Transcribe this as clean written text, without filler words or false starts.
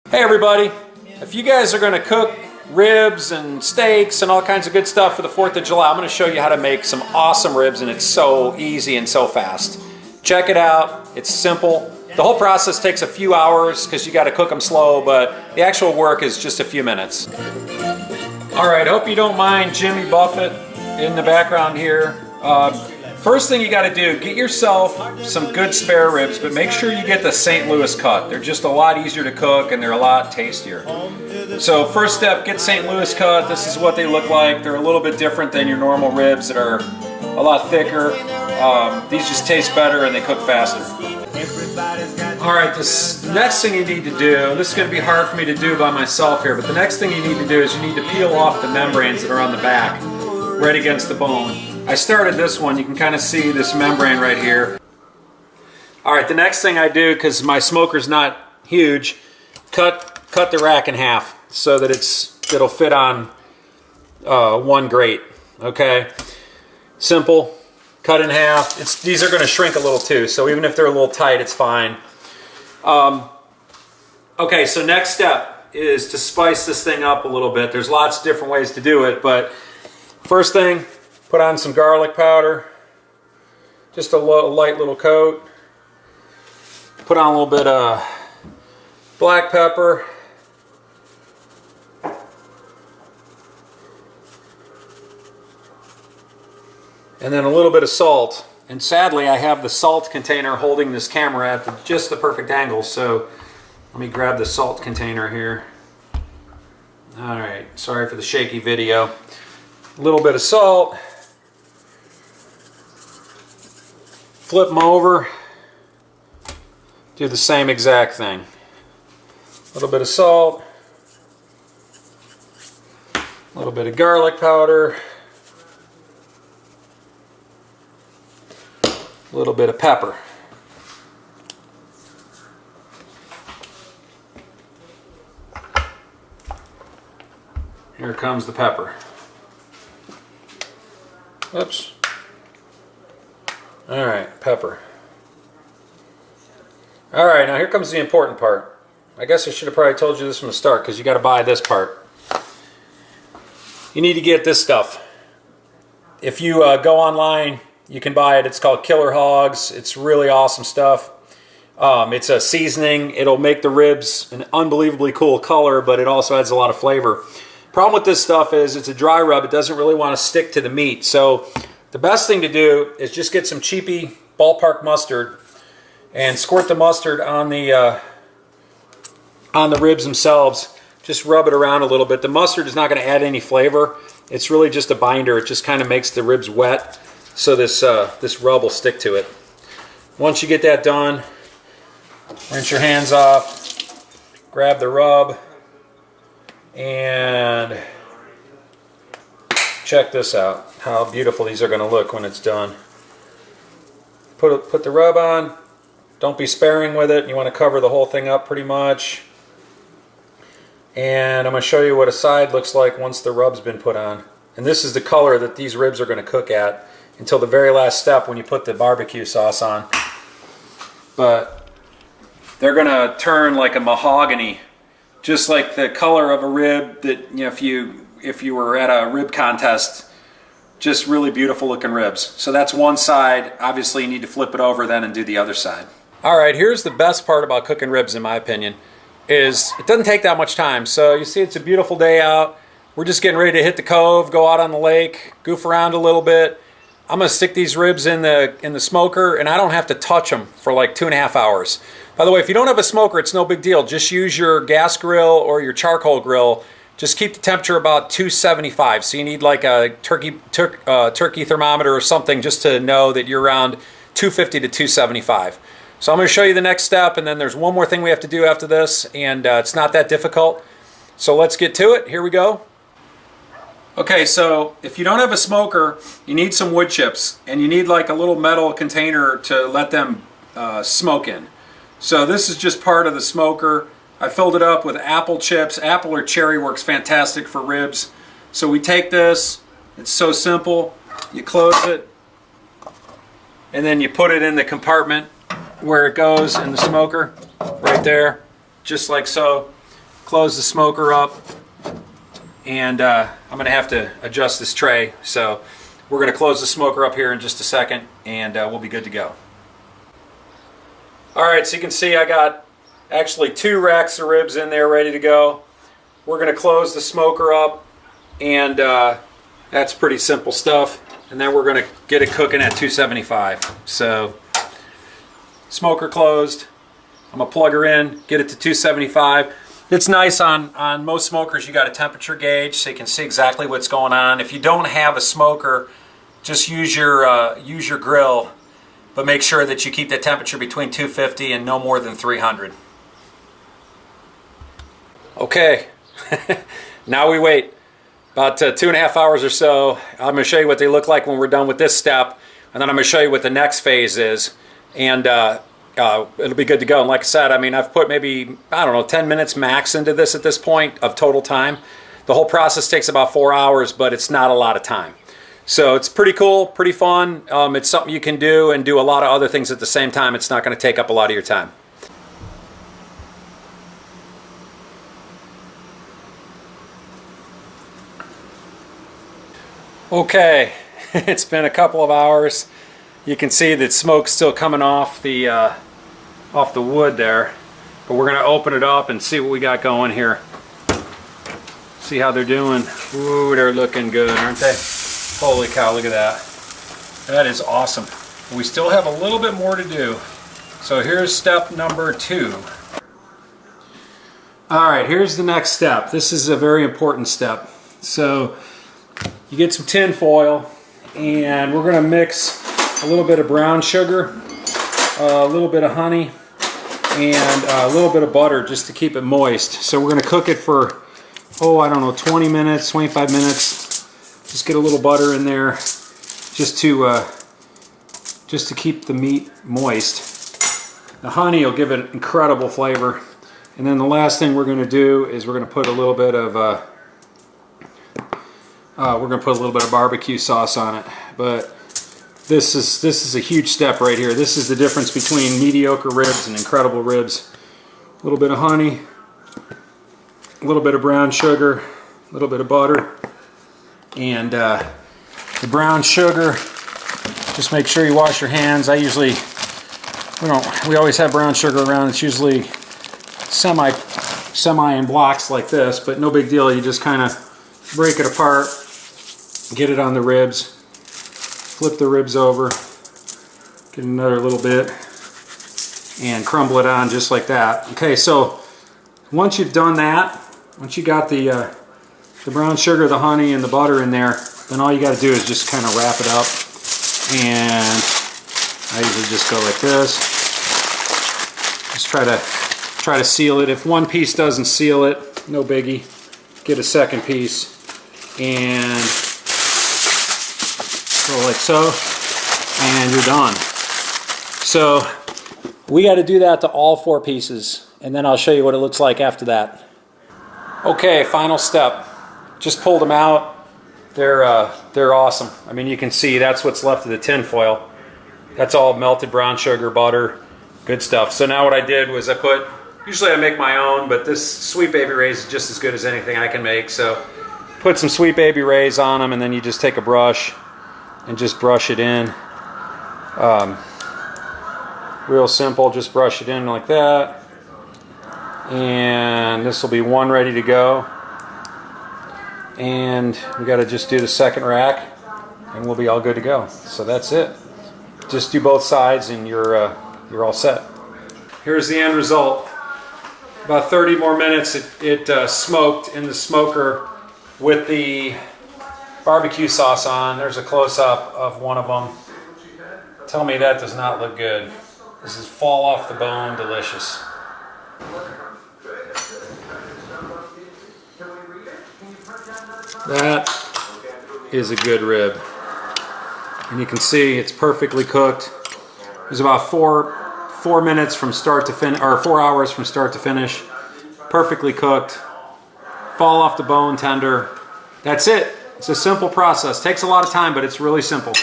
Hey everybody, if you guys are going to cook ribs and steaks and all kinds of good stuff for the 4th of July, I'm going to show you how to make some awesome ribs, and it's so easy and so fast. Check it out, it's simple. The whole process takes a few hours because you got to cook them slow, but the actual work is just a few minutes. Alright, hope you don't mind Jimmy Buffett in the background here. First thing you got to do, get yourself some good spare ribs, but make sure you get the St. Louis cut. They're just a lot easier to cook and they're a lot tastier. So first step, get St. Louis cut. This is what they look like. They're a little bit different than your normal ribs that are a lot thicker. These just taste better and they cook faster. Alright, this next thing you need to do, this is going to be hard for me to do by myself here, but the next thing you need to do is you need to peel off the membranes that are on the back, right against the bone. I started this one, you can kind of see this membrane right here. Alright, the next thing I do, because my smoker's not huge, cut the rack in half so that it'll fit on one grate. Okay, simple. Cut in half. These are going to shrink a little too, so even if they're a little tight, it's fine. Okay, so next step is to spice this thing up a little bit. There's lots of different ways to do it, but first thing, put on some garlic powder, just a light little coat. Put on a little bit of black pepper. And then a little bit of salt. And sadly, I have the salt container holding this camera at just the perfect angle, so let me grab the salt container here. Alright, sorry for the shaky video. A little bit of salt. Flip them over. Do the same exact thing. A little bit of salt. A little bit of garlic powder. A little bit of pepper. Here comes the pepper. Oops. Alright, pepper. Alright, now here comes the important part. I guess I should have probably told you this from the start because you got to buy this part. You need to get this stuff. If you go online, you can buy it. It's called Killer Hogs. It's really awesome stuff. It's a seasoning. It'll make the ribs an unbelievably cool color, but it also adds a lot of flavor. Problem with this stuff is it's a dry rub. It doesn't really want to stick to the meat. So the best thing to do is just get some cheapy ballpark mustard and squirt the mustard on the ribs themselves. Just rub it around a little bit. The mustard is not going to add any flavor. It's really just a binder. It just kind of makes the ribs wet, so this rub will stick to it. Once you get that done, rinse your hands off, grab the rub, and check this out, how beautiful these are going to look when it's done. Put the rub on. Don't be sparing with it. You want to cover the whole thing up pretty much. And I'm going to show you what a side looks like once the rub's been put on. And this is the color that these ribs are going to cook at until the very last step when you put the barbecue sauce on. But they're going to turn like a mahogany, just like the color of a rib that, you know, if you were at a rib contest. Just really beautiful looking ribs. So that's one side. Obviously you need to flip it over then and do the other side. Alright, here's the best part about cooking ribs in my opinion, is it doesn't take that much time. So you see it's a beautiful day out. We're just getting ready to hit the cove, go out on the lake, goof around a little bit. I'm going to stick these ribs in the smoker, and I don't have to touch them for like 2.5 hours. By the way, if you don't have a smoker, it's no big deal. Just use your gas grill or your charcoal grill. Just keep the temperature about 275. So you need like a turkey thermometer or something just to know that you're around 250 to 275. So I'm going to show you the next step, and then there's one more thing we have to do after this, and it's not that difficult. So let's get to it. Here we go. Okay, so if you don't have a smoker, you need some wood chips, and you need like a little metal container to let them smoke in. So this is just part of the smoker. I filled it up with apple chips. Apple or cherry works fantastic for ribs. So we take this, it's so simple. You close it, and then you put it in the compartment where it goes in the smoker, right there, just like so. close the smoker up, and I'm going to have to adjust this tray. So we're going to close the smoker up here in just a second, and we'll be good to go. All right, so you can see I got actually 2 racks of ribs in there ready to go. We're going to close the smoker up, and that's pretty simple stuff. And then we're going to get it cooking at 275. So smoker closed. I'm going to plug her in, get it to 275. It's nice on most smokers, you got a temperature gauge so you can see exactly what's going on. If you don't have a smoker, just use your grill, but make sure that you keep the temperature between 250 and no more than 300. Okay, now we wait about 2.5 hours or so. I'm going to show you what they look like when we're done with this step, and then I'm going to show you what the next phase is, and it'll be good to go. And like I said, I mean, I've put maybe, I don't know, 10 minutes max into this at this point of total time. The whole process takes about 4 hours, but it's not a lot of time. So it's pretty cool, pretty fun. It's something you can do and do a lot of other things at the same time. It's not going to take up a lot of your time. Okay, it's been a couple of hours. You can see that smoke's still coming off the wood there, but we're going to open it up and see what we got going here. See how they're doing. Ooh, they're looking good, aren't they? Holy cow, look at that. That is awesome. We still have a little bit more to do. So here's step number 2. All right, here's the next step. This is a very important step. So you get some tin foil, and we're going to mix a little bit of brown sugar, a little bit of honey, and a little bit of butter just to keep it moist. So we're going to cook it for, I don't know, 20 minutes, 25 minutes. Just get a little butter in there just to keep the meat moist. The honey will give it incredible flavor. And then the last thing we're going to do is we're going to put a little bit of barbecue sauce on it. But this is a huge step right here. This is the difference between mediocre ribs and incredible ribs. A little bit of honey, a little bit of brown sugar, a little bit of butter, and the brown sugar. Just make sure you wash your hands. We always have brown sugar around. It's usually semi in blocks like this, but no big deal. You just kind of break it apart, get it on the ribs, flip the ribs over, get another little bit, and crumble it on just like that. Okay, so once you've done that, once you got the brown sugar, the honey, and the butter in there, then all you got to do is just kind of wrap it up. And I usually just go like this. Just try to seal it. If one piece doesn't seal it, no biggie. Get a second piece and go like so, and you're done. So we got to do that to all 4 pieces, and then I'll show you what it looks like after that. Okay, final step. Just pulled them out. They're awesome. I mean, you can see that's what's left of the tin foil. That's all melted brown sugar, butter, good stuff. So now what I did was usually I make my own, but this Sweet Baby Ray's is just as good as anything I can make. So put some Sweet Baby Ray's on them, and then you just take a brush and just brush it in. Real simple, just brush it in like that. And this will be one ready to go. And we got to just do the second rack, and we'll be all good to go. So that's it. Just do both sides, and you're all set. Here's the end result. About 30 more minutes. It smoked in the smoker with the barbecue sauce on. There's a close-up of one of them. Tell me that does not look good. This is fall off the bone delicious. That is a good rib. And you can see it's perfectly cooked. It was about 4 minutes from start to finish, or 4 hours from start to finish. Perfectly cooked. Fall off the bone tender. That's it. It's a simple process. Takes a lot of time, but it's really simple.